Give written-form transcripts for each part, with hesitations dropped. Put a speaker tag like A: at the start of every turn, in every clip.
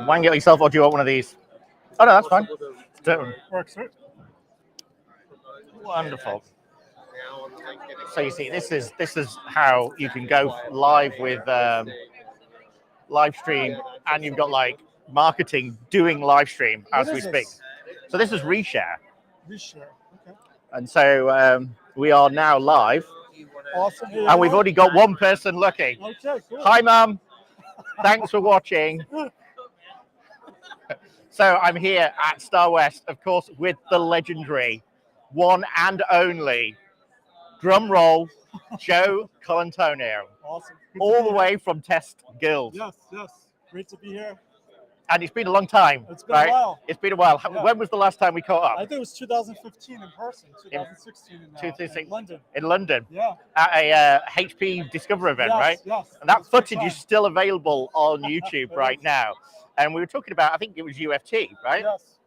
A: Wang it yourself, or do you want one of these? Oh no, that's fine.
B: Works, right?
A: Wonderful. So you see, this is how you can go live with live stream, and you've got like marketing doing live stream as we speak. So this is reshare.
B: Reshare. Okay.
A: And so we are now live.
B: Awesome.
A: And we've already got one person looking.
B: Okay, cool.
A: Hi, Mum. Thanks for watching. So I'm here at Star West, of course, with the legendary one and only, drum roll, Joe Colantonio.
B: Awesome.
A: All the way from Test Guild.
B: Yes. Great to be here.
A: And it's been a long time.
B: It's been a while.
A: It's been a while.
B: Yeah.
A: When was the last time we caught up?
B: I think it was 2015 in person, 2016 in London.
A: In London?
B: Yeah.
A: At a HP Discover event, right?
B: Yes.
A: And that footage is still available on YouTube right now. And we were talking about, I think it was UFT, right?
B: Yes.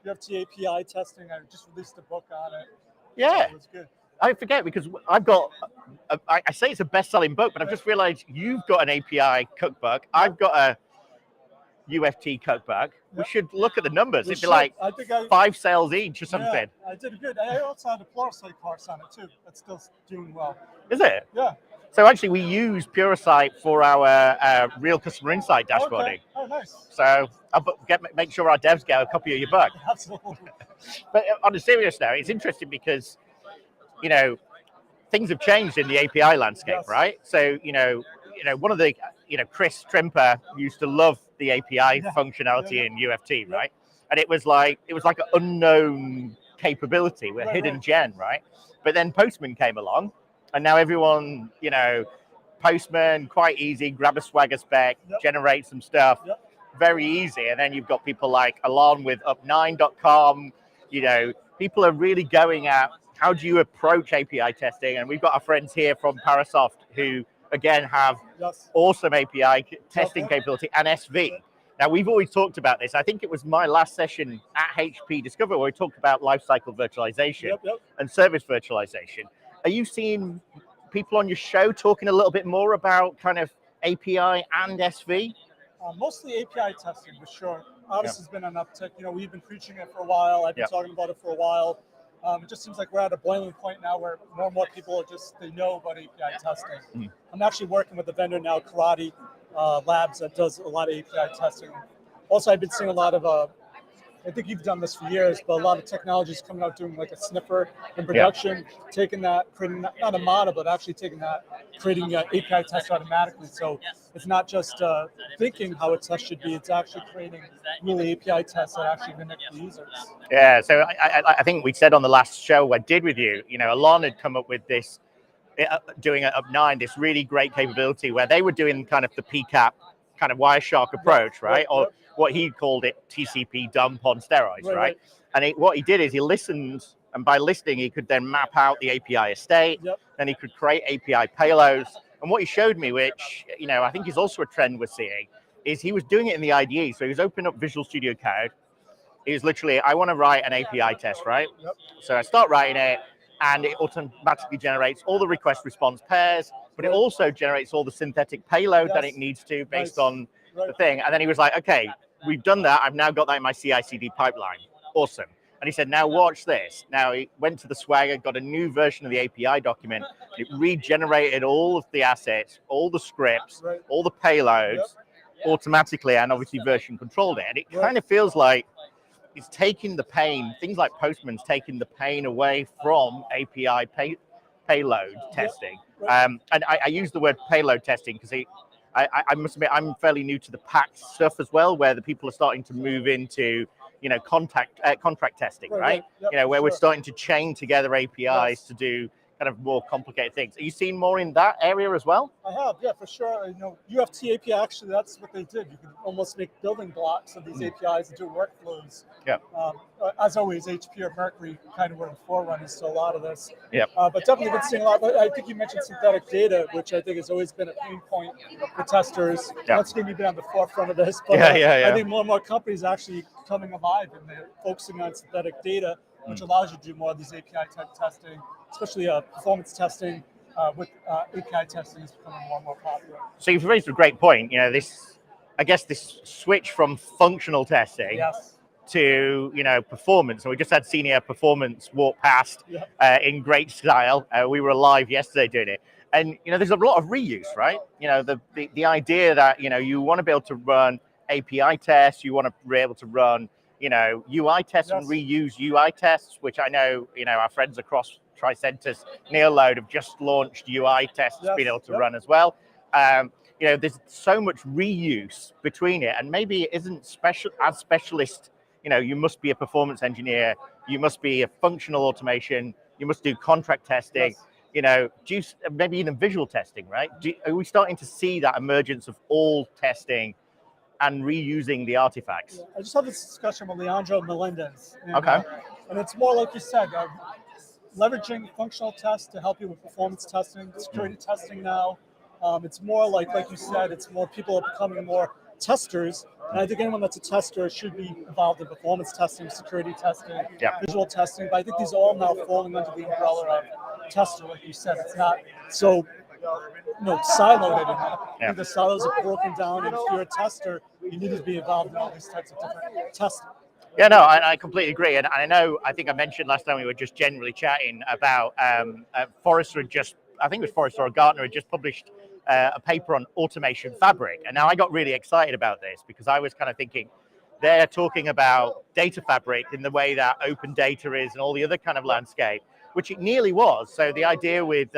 B: UFT API testing. I just released a book on it.
A: Yeah.
B: It was good.
A: I forget because I've got, I say it's a best-selling book, but I've just realized you've got an API cookbook. I've got a UFT cookbook. We should look at the numbers. It'd be like 5 sales each or something.
B: Yeah, I did good. I also had a Pluralsight course on it too. That's still doing well.
A: Is it?
B: Yeah.
A: So actually, we use Pluralsight for our real customer insight dashboarding.
B: Okay. Oh, nice.
A: So I'll make sure our devs get a copy of your book.
B: Absolutely.
A: But on a serious note, it's interesting because, you know, things have changed in the API landscape, right? So, one of the, Chris Trimper used to love the API functionality in UFT, right? And it was like an unknown capability, a hidden gem, right? But then Postman came along, and now everyone, Postman, quite easy, grab a Swagger spec, generate some stuff, very easy. And then you've got people like Alon with up9.com, people are really going at how do you approach API testing? And we've got our friends here from Parasoft who, again, have awesome API testing capability and SV. Now, we've always talked about this. I think it was my last session at HP Discover where we talked about lifecycle virtualization and service virtualization. Are you seeing people on your show talking a little bit more about kind of API and SV?
B: Mostly API testing, for sure. Obviously, it's been an uptick. We've been preaching it for a while. I've been talking about it for a while. It just seems like we're at a boiling point now where more and more people they know about API testing. I'm actually working with a vendor now, Karate Labs, that does a lot of API testing. Also, I've been seeing a lot of, I think you've done this for years, but a lot of technologies coming out doing like a sniffer in production, taking that, creating not a model, but actually taking that, creating API tests automatically. So it's not just thinking how a test should be, it's actually creating really API tests that actually mimic the users.
A: Yeah, so I think we said on the last show I did with you, Alon had come up with this, doing it up9, this really great capability where they were doing kind of the PCAP kind of Wireshark approach, right? Or what he called it TCP dump on steroids, right? And what he did is he listened, and by listening, he could then map out the API estate, and he could create API payloads. And what he showed me, which, I think is also a trend we're seeing, is he was doing it in the IDE. So he was opening up Visual Studio Code. He was literally, I want to write an API test, right? So I start writing it, and it automatically generates all the request response pairs, but it also generates all the synthetic payload that it needs to based on the thing. And then he was like, okay, we've done that. I've now got that in my CI/CD pipeline. Awesome. And he said, now watch this. Now he went to the Swagger, got a new version of the API document. It regenerated all of the assets, all the scripts, all the payloads automatically, and obviously version controlled it. And it kind of feels like it's taking the pain, things like Postman's taking the pain away from API payload testing. And I use the word payload testing because I must admit, I'm fairly new to the packed stuff as well, where the people are starting to move into, contract testing, right? Where we're starting to chain together APIs to do kind of more complicated things. Are you seeing more in that area as well?
B: I have, yeah, for sure. UFT API, actually, that's what they did. You could almost make building blocks of these APIs and do workflows.
A: Yeah.
B: As always, HP or Mercury kind of were the forerunners to a lot of this.
A: Yeah.
B: But definitely been seeing a lot. I think you mentioned synthetic data, which I think has always been a pain point for testers. That's going to be on the forefront of this. But I think more and more companies are actually coming alive and they're focusing on synthetic data, which allows you to do more of these API type testing, especially performance testing. with API testing is becoming more and more popular.
A: So you've raised a great point. I guess this switch from functional testing
B: Yes.
A: to performance. And we just had senior performance walk past in great style. We were live yesterday doing it, and there's a lot of reuse, right? The idea that you want to be able to run API tests, you want to be able to run UI tests and reuse UI tests, which I know our friends across Tricentis, Neoload, have just launched UI tests being able to run as well. There's so much reuse between it, and maybe it isn't specialist. You must be a performance engineer, you must be a functional automation, you must do contract testing, maybe even visual testing, right? Are we starting to see that emergence of all testing and reusing the artifacts?
B: I just had this discussion with Leandro Melendez.
A: And
B: it's more like you said, leveraging functional tests to help you with performance testing, security testing now. It's more like you said, it's more people are becoming more testers. And I think anyone that's a tester should be involved in performance testing, security testing, visual testing. But I think these are all now falling under the umbrella of tester, like you said. It's not so siloed anymore. I think the silos are broken down, and if you're a tester, you need to be involved in all these types of different testing.
A: Yeah, no, I completely agree. And I think I mentioned last time we were just generally chatting about Forrester or Gartner had just published a paper on automation fabric. And now I got really excited about this because I was kind of thinking they're talking about data fabric in the way that open data is and all the other kind of landscape, which it nearly was. So the idea with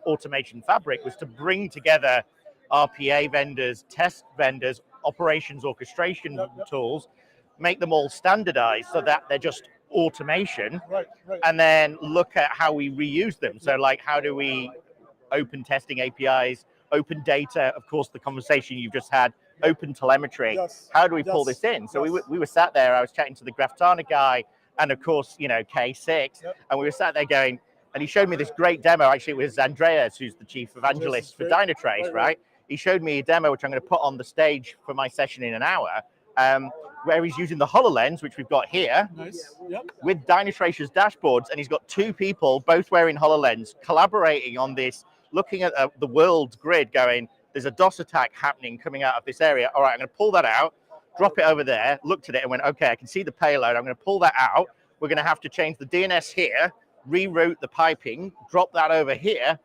A: automation fabric was to bring together RPA vendors, test vendors, operations orchestration tools, make them all standardized so that they're just automation, and then look at how we reuse them. So like, how do we open testing APIs, open data, of course, the conversation you've just had, open telemetry. How do we pull this in? So we were sat there, I was chatting to the Grafana guy, and of course, K6, and we were sat there going, and he showed me this great demo. Actually, it was Andreas, who's the chief evangelist for Dynatrace, right? He showed me a demo, which I'm going to put on the stage for my session in an hour, where he's using the HoloLens, which we've got here, with Dynatrace's dashboards, and he's got two people, both wearing HoloLens, collaborating on this, looking at the world's grid, going, there's a DOS attack happening coming out of this area. All right, I'm going to pull that out, drop it over there, looked at it and went, okay, I can see the payload. I'm going to pull that out. We're going to have to change the DNS here, reroute the piping, drop that over here,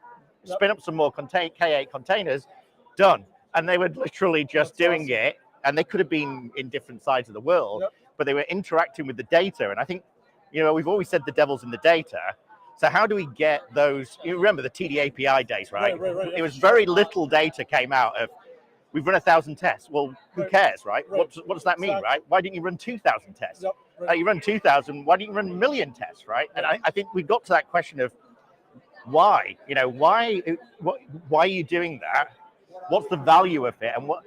A: spin up some more K8 containers, done. And they were literally just doing it. And they could have been in different sides of the world, but they were interacting with the data. And I think, we've always said the devil's in the data. So how do we get those? You remember the TD API days, right? It was very little data came out of, we've run 1,000 tests. Well, who cares, right? What does that mean, right? Why didn't you run 2,000 tests? You run 2,000, why didn't you run 1 million tests, right? And I think we got to that question of why? Why are you doing that? What's the value of it? And what,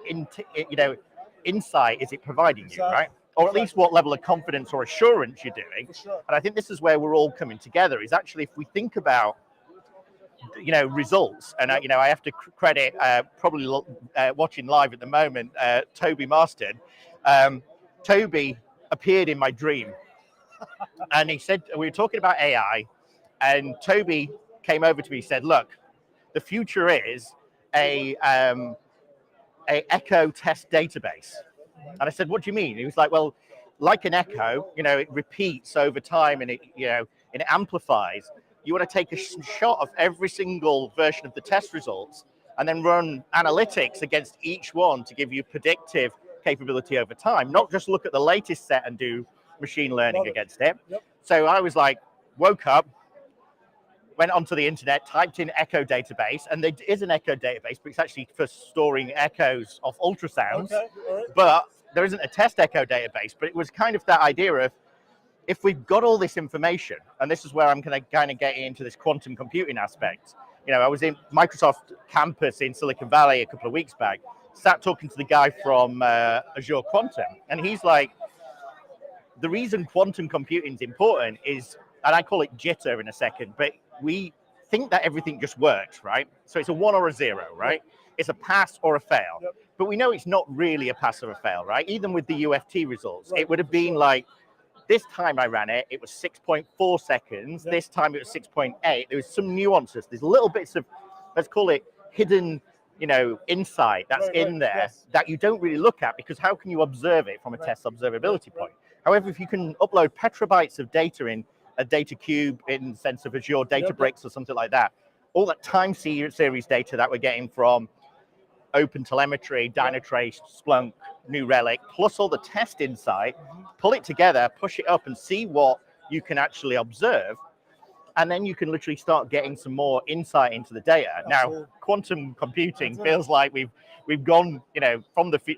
A: insight is it providing you, right? Or at least what level of confidence or assurance you're doing. And I think this is where we're all coming together, is actually if we think about, results, and I have to credit probably watching live at the moment, Toby Marston. Toby appeared in my dream and he said, we were talking about AI, and Toby came over to me and said, look, the future is a echo test database. And I said, what do you mean? He was like, well, like an echo, it repeats over time and it amplifies. You want to take a shot of every single version of the test results and then run analytics against each one to give you predictive capability over time, not just look at the latest set and do machine learning against it. So I was like, woke up, went onto the internet, typed in echo database, and there is an echo database, but it's actually for storing echoes of ultrasounds. But there isn't a test echo database. But it was kind of that idea of, if we've got all this information, and this is where I'm going to kind of get into this quantum computing aspect. I was in Microsoft campus in Silicon Valley a couple of weeks back, sat talking to the guy from Azure Quantum, and he's like, the reason quantum computing is important is, and I call it jitter in a second, but we think that everything just works, right? So it's a 1 or a 0, right? It's a pass or a fail. But we know it's not really a pass or a fail, right? Even with the UFT results, it would have been like, this time I ran it, it was 6.4 seconds. This time it was 6.8. There was some nuances. There's little bits of let's call it hidden, insight that's in there that you don't really look at, because how can you observe it from a test observability point? However, if you can upload petabytes of data in a data cube in the sense of Azure Databricks or something like that, all that time series data that we're getting from OpenTelemetry, Dynatrace, Splunk, New Relic, plus all the test insight, pull it together, push it up and see what you can actually observe. And then you can literally start getting some more insight into the data. Absolutely. Now, quantum computing feels like we've gone,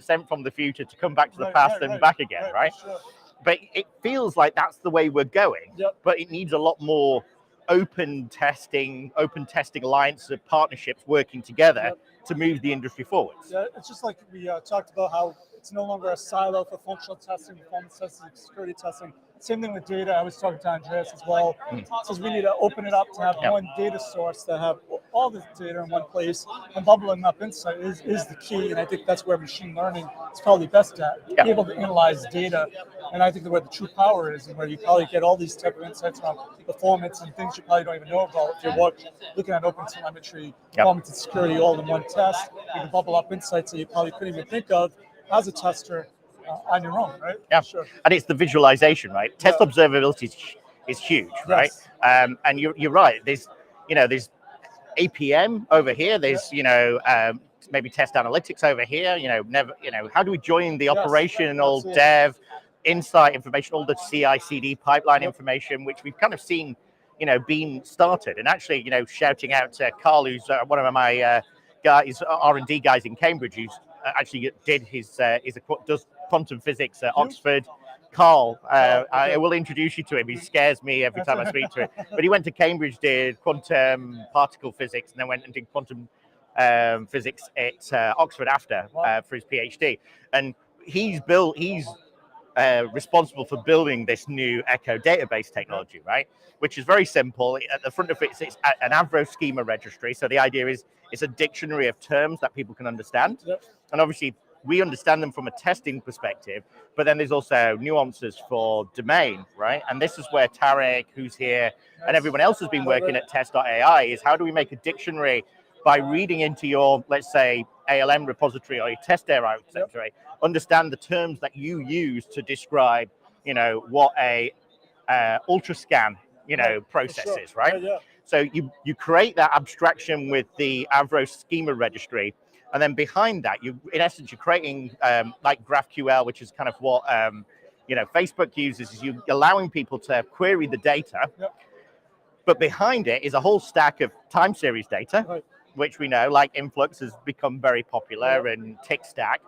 A: sent from the future to come back to the past and back again, right? Sure. But it feels like that's the way we're going. But it needs a lot more open testing alliance of partnerships working together to move the industry forward.
B: Yeah, it's just like we talked about how it's no longer a silo for functional testing, performance testing, security testing. Same thing with data. I was talking to Andreas as well. Says we need to open it up to have one data source, to have all the data in one place, and bubbling up insight is the key. And I think that's where machine learning is probably best at, being able to analyze data. And I think where the true power is, and where you probably get all these type of insights around performance and things you probably don't even know about. If you're looking at OpenTelemetry, performance and security all in one test, you can bubble up insights that you probably couldn't even think of as a tester on your own, right?
A: Yeah, sure. And it's the visualization, right? Test observability is huge, right? And you're right. There's APM over here. There's maybe test analytics over here. How do we join the operational dev insight information, all the CI/CD pipeline information, which we've kind of seen, being started. And actually, shouting out to Carl, who's one of my guys, R&D guys in Cambridge, who's actually does quantum physics at Oxford. Carl, I will introduce you to him. He scares me every time I speak to him. But he went to Cambridge, did quantum particle physics, and then went and did quantum physics at Oxford after for his PhD. And he's responsible for building this new Echo database technology, right? Which is very simple. At the front of it, it's an Avro schema registry. So the idea is it's a dictionary of terms that people can understand. And obviously, we understand them from a testing perspective, but then there's also nuances for domain, right? And this is where Tarek, who's here, and everyone else has been working at test.ai, is how do we make a dictionary by reading into your, let's say, ALM repository or your test.ai repository, understand the terms that you use to describe, what a ultrascan, process is, right? So you create that abstraction with the Avro schema registry. And then behind that, in essence, you're creating like GraphQL, which is kind of what Facebook uses, is you allowing people to query the data. But behind it is a whole stack of time series data, which we know, like Influx, has become very popular, and TickStack,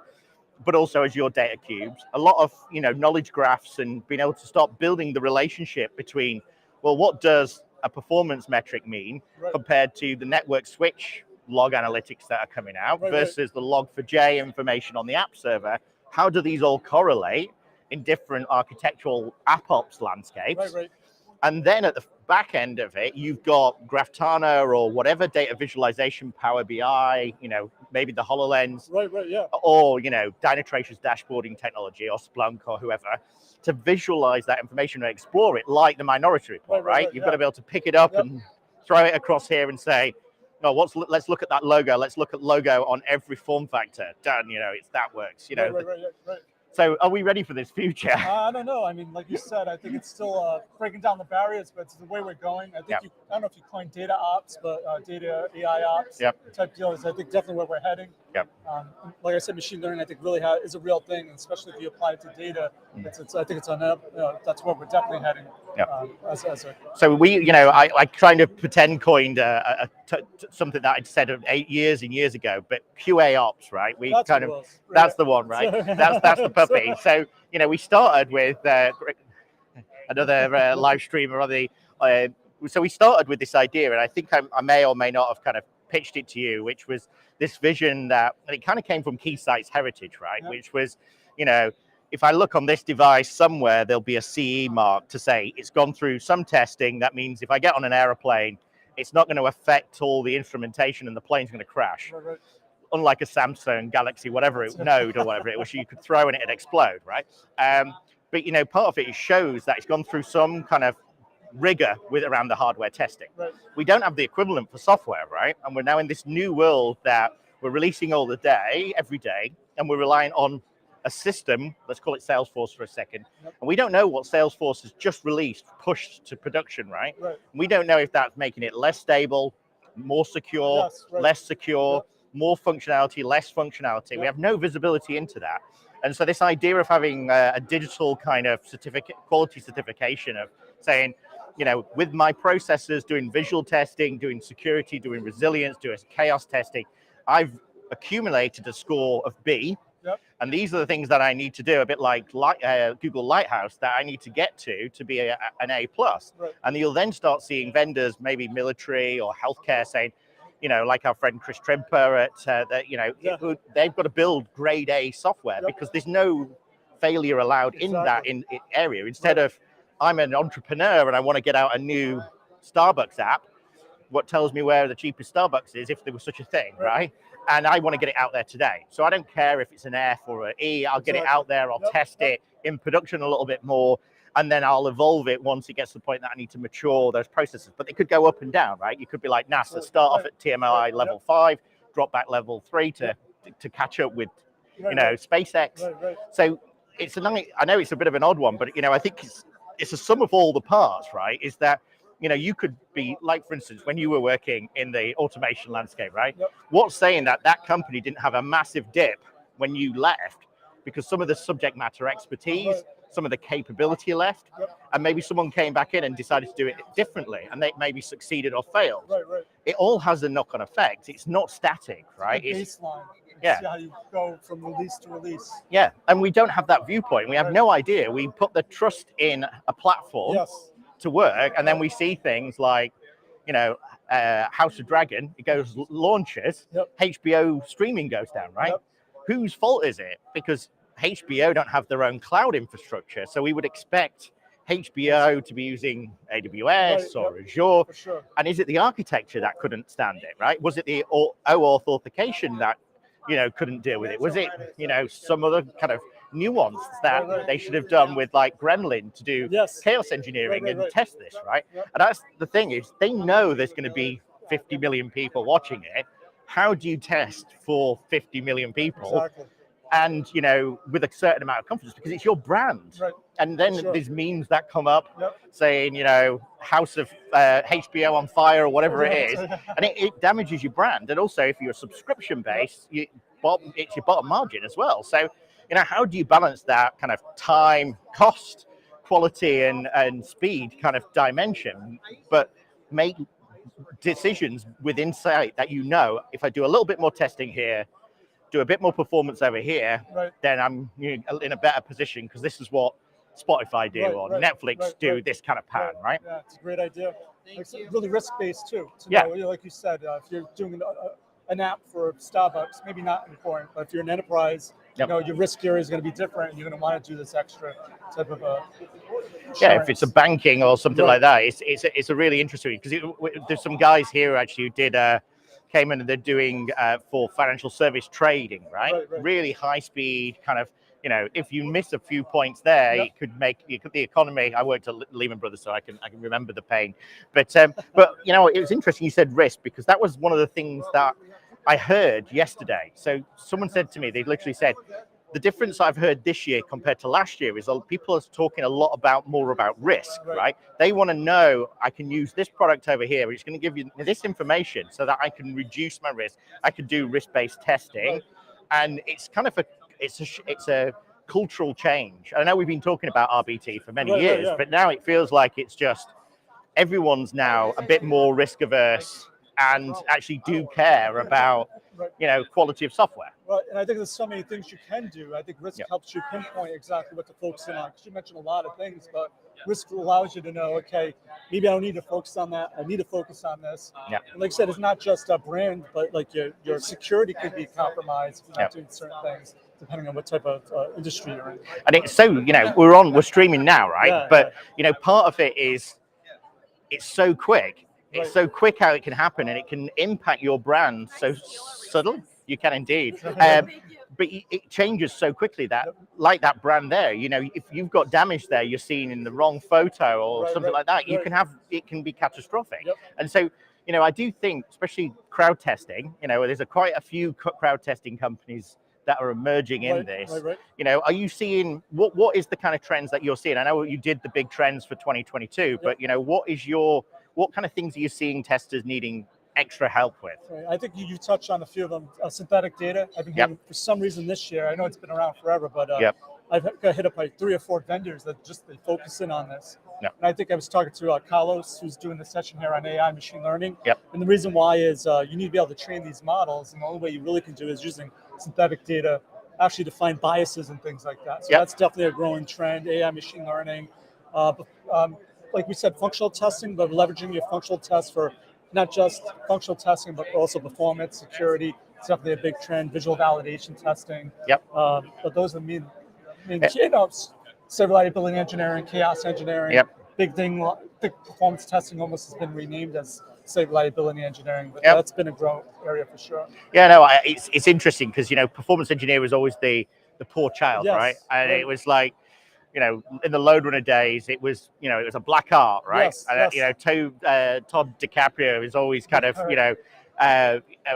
A: but also Azure Data Cubes. A lot of knowledge graphs, and being able to start building the relationship between, well, what does a performance metric mean compared to the network switch log analytics that are coming out versus the log4j information on the app server. How do these all correlate in different architectural app ops landscapes? And then at the back end of it, you've got Grafana or whatever data visualization, Power BI, maybe the HoloLens, or Dynatrace's dashboarding technology, or Splunk, or whoever, to visualize that information and explore it like the Minority Report, right? You've got to be able to pick it up and throw it across here and say, no, let's look at that logo. Let's look at logo on every form factor. Done. That works. So are we ready for this future?
B: I don't know. I mean, like you said, I think it's still breaking down the barriers, but it's the way we're going. I think I don't know if you coined data ops, but data AI ops type deal is, I think, definitely where we're heading. Like I said, machine learning, I think, really is a real thing, especially if you apply it to data. I think it's that's where we're definitely heading.
A: So I kind of pretend coined something that I'd said 8 years and years ago, but QA ops, right? That's the one, right? That's the puppy. So we started with another live streamer on the. So we started with this idea, and I think I may or may not have kind of pitched it to you, which was this vision that, and it kind of came from Keysight's heritage, right? Which was, if I look on this device somewhere, there'll be a CE mark to say it's gone through some testing. That means if I get on an aeroplane, it's not going to affect all the instrumentation and the plane's going to crash. Unlike a Samsung Galaxy, whatever Node or whatever it was, you could throw in it and explode, right? But part of it shows that it's gone through some kind of rigor with around the hardware testing.
B: Right.
A: We don't have the equivalent for software, right? And we're now in this new world that we're releasing all the day, every day, and we're relying on a system, let's call it Salesforce for a second, and we don't know what Salesforce has just released, pushed to production, right? We don't know if that's making it less stable, more secure, less secure, more functionality, less functionality. We have no visibility into that. And so this idea of having a digital kind of quality certification of saying, you know, with my processors doing visual testing, doing security, doing resilience, doing chaos testing, I've accumulated a score of B. And these are the things that I need to do, a bit like Google Lighthouse, that I need to get to be an A+. And you'll then start seeing vendors, maybe military or healthcare, saying, you know, like our friend Chris Trimper at, you know, they've got to build grade A software because there's no failure allowed in that area. Instead of, I'm an entrepreneur and I want to get out a new Starbucks app, what tells me where the cheapest Starbucks is, if there was such a thing, right? And I want to get it out there today. So I don't care if it's an F or an E, I'll get it out there, I'll test it in production a little bit more, and then I'll evolve it once it gets to the point that I need to mature those processes. But they could go up and down, right? You could be like NASA, start off at TMI level 5, drop back level 3 to catch up with, you know, SpaceX. So it's I know it's a bit of an odd one, but, you know, I think it's a sum of all the parts, right? Is that, you know, you could be like, for instance, when you were working in the automation landscape, right? What's saying that that company didn't have a massive dip when you left because some of the subject matter expertise, some of the capability left, and maybe someone came back in and decided to do it differently, and they maybe succeeded or failed. It all has a knock-on effect. It's not static, right?
B: It's baseline. It's how you go from release to release.
A: Yeah, and we don't have that viewpoint. We have no idea. We put the trust in a platform to work, and then we see things like, you know, House of Dragon, it goes launches, HBO streaming goes down, right? Whose fault is it? Because HBO don't have their own cloud infrastructure, so we would expect HBO to be using AWS or Azure. And is it the architecture that couldn't stand it, right? Was it the OAuth authentication that, you know, couldn't deal with it? Was it, you know, some other kind of nuance that they should have done with like Gremlin to do chaos engineering and test this, right? And that's the thing, is they know there's going to be 50 million people watching it. How do you test for 50 million people? And, you know, with a certain amount of confidence, because it's your brand. And then there's memes that come up saying, you know, House of HBO on fire or whatever it is. And it damages your brand. And also, if you're subscription based, it's your bottom margin as well. So, you know, how do you balance that kind of time, cost, quality, and speed kind of dimension, but make decisions with insight that, you know, if I do a little bit more testing here, do a bit more performance over here, then I'm, you know, in a better position, because this is what Spotify do or Netflix do, this kind of pattern, right?
B: Yeah, it's a great idea. It's really risk-based too. To know, like you said, if you're doing an app for Starbucks, maybe not important, but if you're an enterprise, you know, your risk area is going to be different, and you're going to want to do this extra type of
A: if it's a banking or something like that, it's a really interesting, because there's some guys here actually who did came in and they're doing for financial service trading, right? Really high speed kind of, you know, if you miss a few points there, it could make the economy. I worked at Lehman Brothers, so I can remember the pain. But you know, it was interesting you said risk, because that was one of the things that I heard yesterday. So someone said to me, they literally said, the difference I've heard this year compared to last year is people are talking a lot more about risk, right? They want to know, I can use this product over here, it's going to give you this information so that I can reduce my risk. I can do risk-based testing, and it's kind of it's a cultural change. I know we've been talking about RBT for many years, but now it feels like it's just everyone's now a bit more risk averse and actually do care about, you know, quality of software.
B: Right, and I think there's so many things you can do. I think risk helps you pinpoint exactly what to focus in on, because you mentioned a lot of things, but risk allows you to know, okay, maybe I don't need to focus on that, I need to focus on this. And like I said, it's not just a brand, but like your security could be compromised if you're not doing certain things, depending on what type of industry you're in.
A: And it's so, you know, we're streaming now, right? But you know, part of it is it's so quick. It's so quick how it can happen, and it can impact your brand so subtle. You can indeed. But but it changes so quickly that, like that brand there, you know, if you've got damage there, you're seeing in the wrong photo or something like that, it can be catastrophic. And so, you know, I do think, especially crowd testing, you know, there's quite a few crowd testing companies that are emerging in this. You know, are you seeing what is the kind of trends that you're seeing? I know you did the big trends for 2022, but you know, what kind of things are you seeing testers needing extra help with?
B: I think you touched on a few of them. Synthetic data. I've been hearing for some reason this year. I know it's been around forever, but I've got hit up by 3 or 4 vendors that they focus in on this. And I think I was talking to Carlos, who's doing the session here on AI machine learning. And the reason why is you need to be able to train these models, and the only way you really can do is using synthetic data actually to find biases and things like that. So that's definitely a growing trend. AI machine learning, like we said, functional testing, but leveraging your functional tests for not just functional testing, but also performance, security. It's definitely a big trend. Visual validation testing. But those are the main you know, say reliability engineering, chaos engineering. Big thing. I think performance testing almost has been renamed as, say, reliability engineering, but that's been a growing area for sure.
A: Yeah, no, it's interesting because, you know, performance engineer was always the poor child, right? And it was like, you know, in the Load Runner days, it was, you know, it was a black art, right? You know, Todd DiCaprio is always kind of, you know,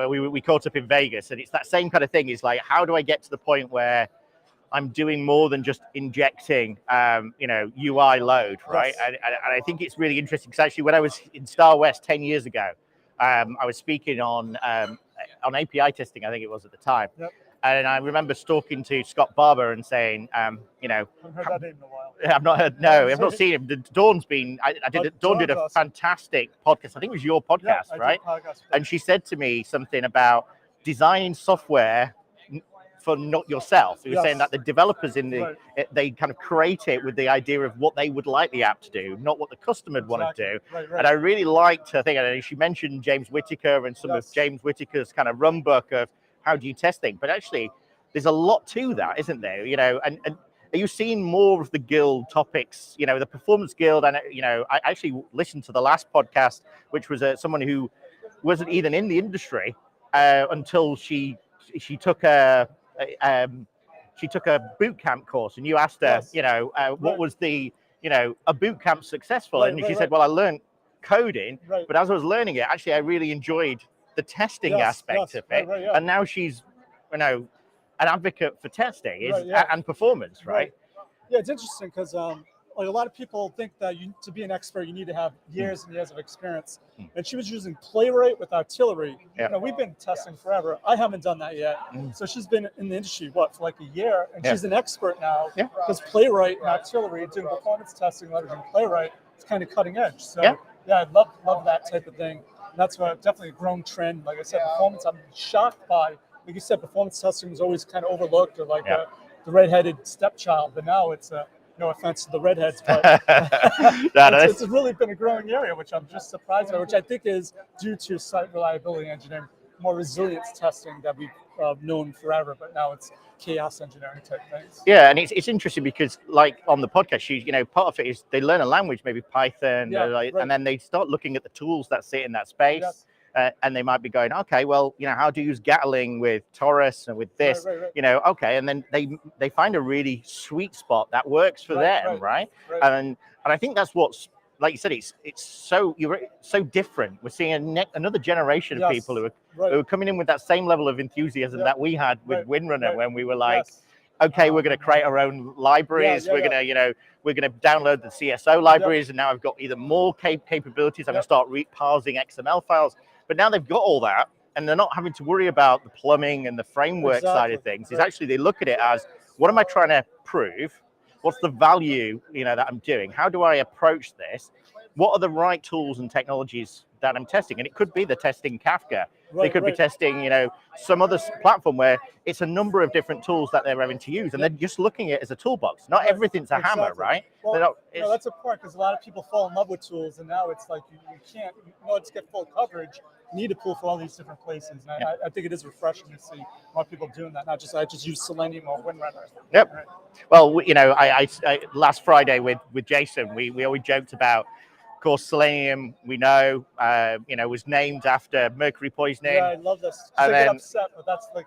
A: we caught up in Vegas, and it's that same kind of thing. Is like, how do I get to the point where I'm doing more than just injecting, you know, UI load, right? And I think it's really interesting because actually, when I was in Star West 10 years ago, I was speaking on API testing, I think it was at the time. And I remember talking to Scott Barber and saying, you know,
B: I haven't heard that name in a while.
A: I've not heard, no, I've not seen him. Dawn did a fantastic podcast. I think it was your podcast, right? And she said to me something about designing software for not yourself. He was saying that the developers they kind of create it with the idea of what they would like the app to do, not what the customer would want to do. And I really liked her thing. And she mentioned James Whittaker and some of James Whittaker's kind of run book of how do you test things. But actually, there's a lot to that, isn't there? You know, and are you seeing more of the guild topics? You know, the performance guild. And you know, I actually listened to the last podcast, which was someone who wasn't even in the industry until she took a boot camp course, and you asked her, you know, what was the, you know, a boot camp successful? And she said, well, I learned coding, but as I was learning it, actually, I really enjoyed the testing aspect of it. And now she's, you know, an advocate for testing and performance, right?
B: Yeah, it's interesting because like a lot of people think that to be an expert, you need to have years and years of experience. And she was using Playwright with Artillery. You know, we've been testing forever. I haven't done that yet. So she's been in the industry, for like a year, and she's an expert now because Playwright and Artillery, doing performance testing, leveraging Playwright, it's kind of cutting edge. So yeah, I love that type of thing. And that's definitely a growing trend. Like I said, performance, I'm shocked by, like you said, performance testing was always kind of overlooked, or like the redheaded stepchild, but now it's no offense to the redheads, but it's really been a growing area, which I'm just surprised by, which I think is due to site reliability engineering, more resilience testing that we've known forever, but now it's chaos engineering type things.
A: Yeah, and it's interesting because, like on the podcast, you know, part of it is they learn a language, maybe Python, and then they start looking at the tools that sit in that space. And they might be going, okay, well, you know, how to use Gatling with Taurus and with this, you know, okay, and then they find a really sweet spot that works for them, right? And I think that's what's, like you said, it's so different. We're seeing another generation of people who are coming in with that same level of enthusiasm that we had with Windrunner when we were like, okay, we're going to create our own libraries. We're going to, you know, we're going to download the CSO libraries, and now I've got either more capabilities. I'm going to start parsing XML files. But now they've got all that, and they're not having to worry about the plumbing and the framework side of things. It's actually, they look at it as, what am I trying to prove? What's the value, you know, that I'm doing? How do I approach this? What are the right tools and technologies that I'm testing? And it could be the testing Kafka. They could be testing, you know, some other platform where it's a number of different tools that they're having to use, and they're just looking at it as a toolbox. Not everything's a hammer, right?
B: Well, no, that's a point, because a lot of people fall in love with tools, and now it's like you can't, in order to get full coverage, you need to pull for all these different places. And I think it is refreshing to see more people doing that. Not just, I just use Selenium or Windrunner.
A: Right? Well, you know, I last Friday with Jason, we always joked about, of course, Selenium, we know, you know, was named after mercury poisoning.
B: Yeah, I love this. I get upset, but that's like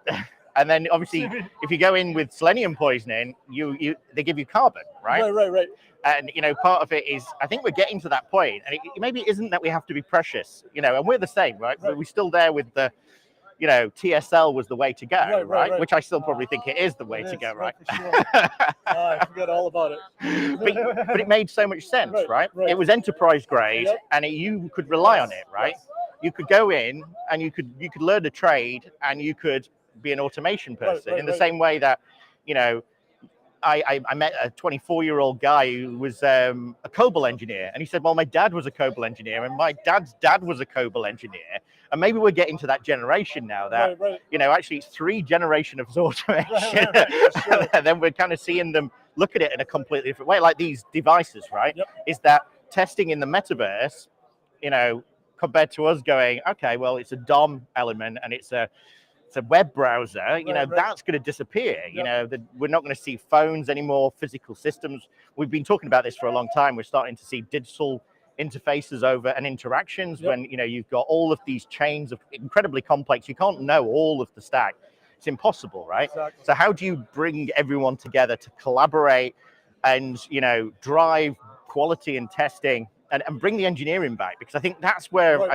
A: And then obviously, if you go in with selenium poisoning, they give you carbon, right?
B: Right.
A: And part of it is, I think we're getting to that point, and maybe it isn't that we have to be precious, and we're the same, right? But we're still there with the, TSL was the way to go, right? Which I still probably think it is the way to go, right?
B: For sure. I forget all about
A: it. but it made so much sense, right? It was enterprise grade, and you could rely on it, right? You could go in and you could learn a trade, and you could be an automation person in the same way that, I met a 24-year-old guy who was a COBOL engineer, and he said, well, my dad was a COBOL engineer, and my dad's dad was a COBOL engineer. And maybe we're getting to that generation now that, actually it's 3 generations of automation.
B: Sure.
A: And then we're kind of seeing them look at it in a completely different way, like these devices, right? Is that testing in the metaverse, compared to us going, okay, well, it's a DOM element and it's a web browser, that's going to disappear. We're not going to see phones anymore, physical systems. We've been talking about this for a long time. We're starting to see digital interfaces over and interactions when, you've got all of these chains of incredibly complex. You can't know all of the stack. It's impossible, right?
B: Exactly.
A: So how do you bring everyone together to collaborate and, drive quality and testing and bring the engineering back? Because I think that's where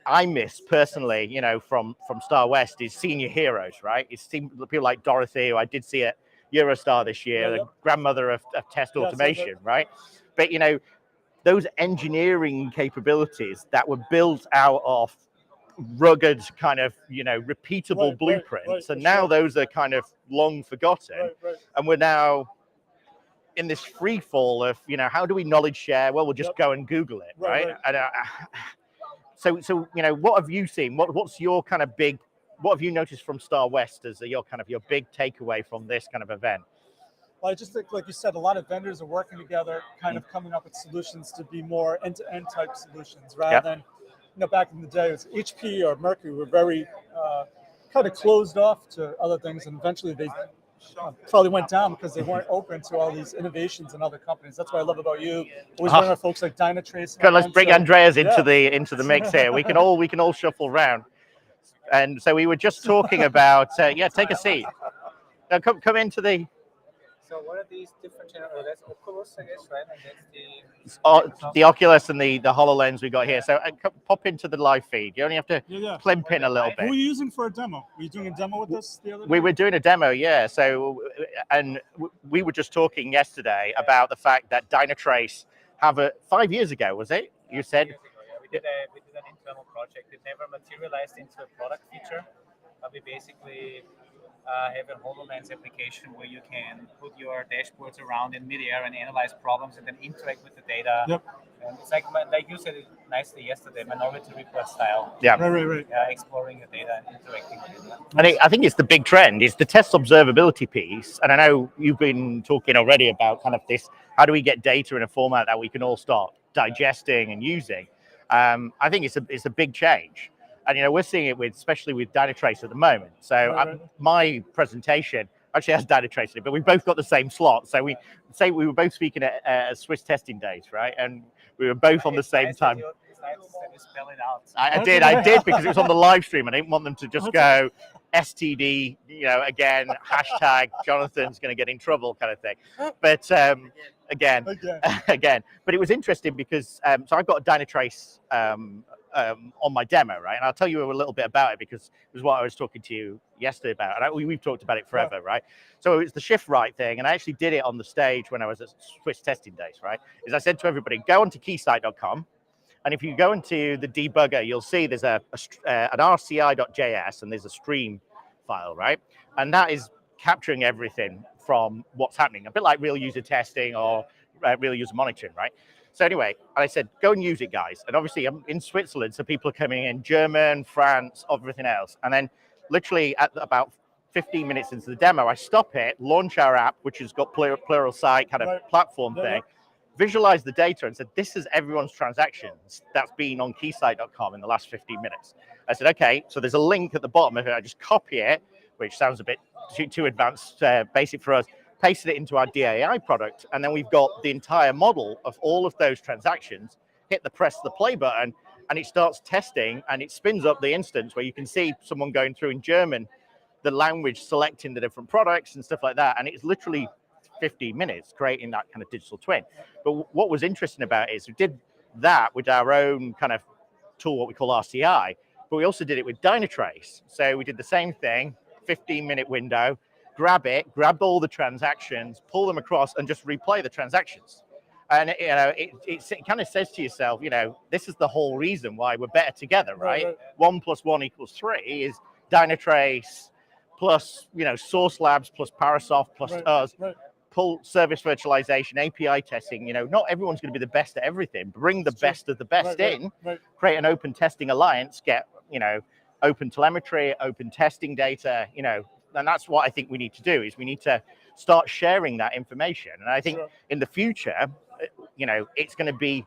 A: I miss personally, from Star West is senior heroes, right? It's people like Dorothy, who I did see at Eurostar this year, the grandmother of test automation, right? But, those engineering capabilities that were built out of rugged kind of, repeatable blueprints. And now those are kind of long forgotten. And we're now in this free fall of, how do we knowledge share? Well, we'll just go and Google it, right? And, So what have you seen? What's your kind of what have you noticed from Star West as your big takeaway from this kind of event?
B: Well, I just think, like you said, a lot of vendors are working together, kind of coming up with solutions to be more end-to-end type solutions, rather than, back in the day, it was HP or Mercury were very kind of closed off to other things, and eventually they probably went down because they weren't open to all these innovations in other companies. That's what I love about you. Always bring our folks like Dynatrace.
A: Let's bring Andreas into the mix here. We can all shuffle around. And so we were just talking about take a seat. Now come into the.
C: So what are these different channels? That's Oculus, I guess, right? And that's
A: the Oculus and the HoloLens we got here. So pop into the live feed. You only have to climp in a little bit.
B: Who are you using for a demo? Were you doing a demo with us the other day?
A: We were doing a demo, yeah. So, and we were just talking yesterday about the fact that Dynatrace 5 years ago, was it? You said?
C: 5 years ago, yeah. We did an internal project. It never materialized into a product feature, but we basically have a HoloLens application where you can put your dashboards around in midair and analyze problems and then interact with the data. And it's like you said it nicely yesterday, Minority Report style.
A: Yeah.
B: Right.
C: Exploring the data and interacting with it.
A: And I think it's the big trend. It's the test observability piece. And I know you've been talking already about kind of this. How do we get data in a format that we can all start digesting and using? I think it's a big change. And, we're seeing it especially with Dynatrace at the moment. So my presentation actually has Dynatrace in it, but we both got the same slot. So we were both speaking at Swiss testing days, right? And we were both on the same time.
C: Spell it out.
A: I did because it was on the live stream. I didn't want them to just go STD, again, hashtag Jonathan's going to get in trouble kind of thing. But again. But it was interesting because, so I've got a Dynatrace on my demo, right? And I'll tell you a little bit about it because it was what I was talking to you yesterday about. And we've talked about it forever, right? So it's the shift right thing. And I actually did it on the stage when I was at Swiss testing days, right? Is I said to everybody, go onto keysite.com. And if you go into the debugger, you'll see there's an rci.js and there's a stream file, right? And that is capturing everything from what's happening, a bit like real user testing or real user monitoring, right? So anyway, I said, go and use it, guys. And obviously I'm in Switzerland, so people are coming in, German, France, everything else. And then literally at about 15 minutes into the demo, I stop it, launch our app, which has got Pluralsight kind of platform thing, visualize the data and said, this is everyone's transactions that's been on keysite.com in the last 15 minutes. I said, okay, so there's a link at the bottom of it. I just copy it, which sounds a bit too advanced, basic for us, pasted it into our DAI product. And then we've got the entire model of all of those transactions, hit the press the play button, and it starts testing and it spins up the instance where you can see someone going through in German the language selecting the different products and stuff like that. And it's literally 15 minutes creating that kind of digital twin. But what was interesting about it is we did that with our own kind of tool, what we call RCI, but we also did it with Dynatrace. So we did the same thing, 15-minute window, grab all the transactions, pull them across, and just replay the transactions. And it kind of says to yourself, this is the whole reason why we're better together, right? 1 + 1 = 3 is Dynatrace plus Source Labs plus Parasoft plus us. Pull service virtualization, API testing. Not everyone's going to be the best at everything. Bring the best of the best in. Create an open testing alliance. Get open telemetry, open testing data. And that's what I think we need to do. Is we need to start sharing that information. And I think in the future, it's going to be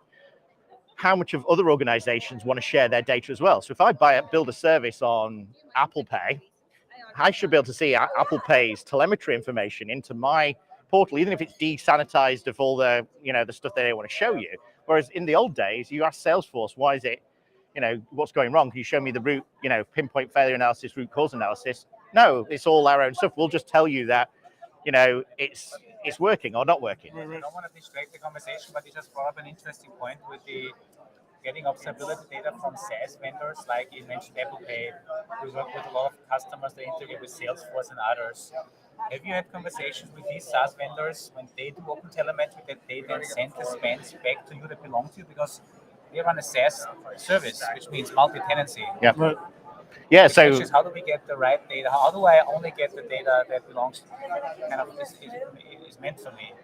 A: how much of other organizations want to share their data as well. So if I build a service on Apple Pay, I should be able to see Apple Pay's telemetry information into my portal, even if it's desanitized of all the the stuff they want to show you. Whereas in the old days, you ask Salesforce, why is it, what's going wrong? Can you show me the root, pinpoint failure analysis, root cause analysis? No, it's all our own stuff. We'll just tell you that, it's working or not working.
C: I don't want to distract the conversation, but you just brought up an interesting point with the getting observability data from SaaS vendors, like you mentioned Apple Pay. We work with a lot of customers that interview with Salesforce and others. Have you had conversations with these SaaS vendors when they do open telemetry that they then send the spends back to you that belong to you? Because they run a SaaS service, which means multi-tenancy.
A: Yeah. Yeah. So
C: is how do we get the right data? How do I only get the data that belongs to kind of is meant for me?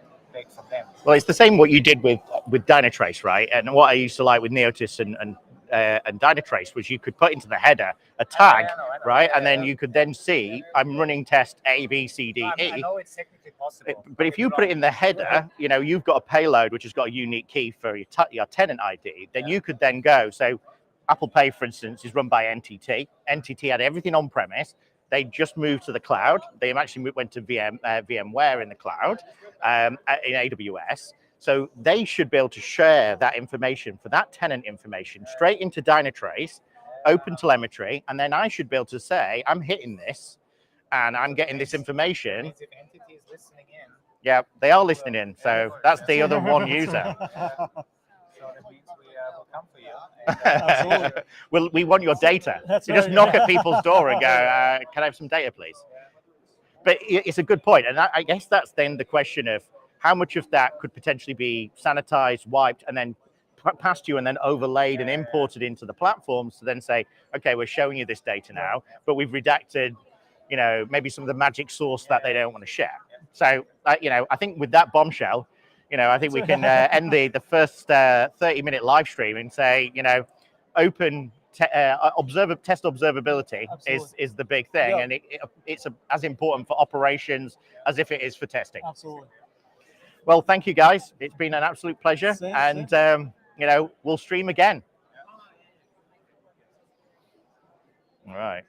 C: From them.
A: Well, it's the same what you did with Dynatrace, right? And what I used to like with Neotis and Dynatrace was you could put into the header a tag, I know. Right? And then you could then see I'm running test A, B, C, D, E.
C: I know it's technically possible.
A: But if you put it in the header, you've got a payload which has got a unique key for your tenant ID. Then you could then go. So Apple Pay, for instance, is run by NTT. NTT had everything on premise. They just moved to the cloud. They actually went to VMware in the cloud, in AWS. So they should be able to share that information for that tenant information straight into Dynatrace, open telemetry, and then I should be able to say, I'm hitting this, and I'm getting this information.
C: If entity is listening in.
A: Yeah, they are listening in. So that's the other one user.
C: So that means we will come for you. Absolutely.
A: Well, we want your data. You just knock at people's door and go, can I have some data, please? But it's a good point. And I guess that's then the question of how much of that could potentially be sanitized, wiped, and then passed you and then overlaid and imported into the platforms to then say, okay, we're showing you this data now, but we've redacted, maybe some of the magic source that they don't want to share. So, I think with that bombshell, I think we can end the first 30-minute live stream and say, open test observability is the big thing, and it's as important for operations as if it is for testing.
B: Absolutely.
A: Well, thank you guys. It's been an absolute pleasure, and we'll stream again. All right.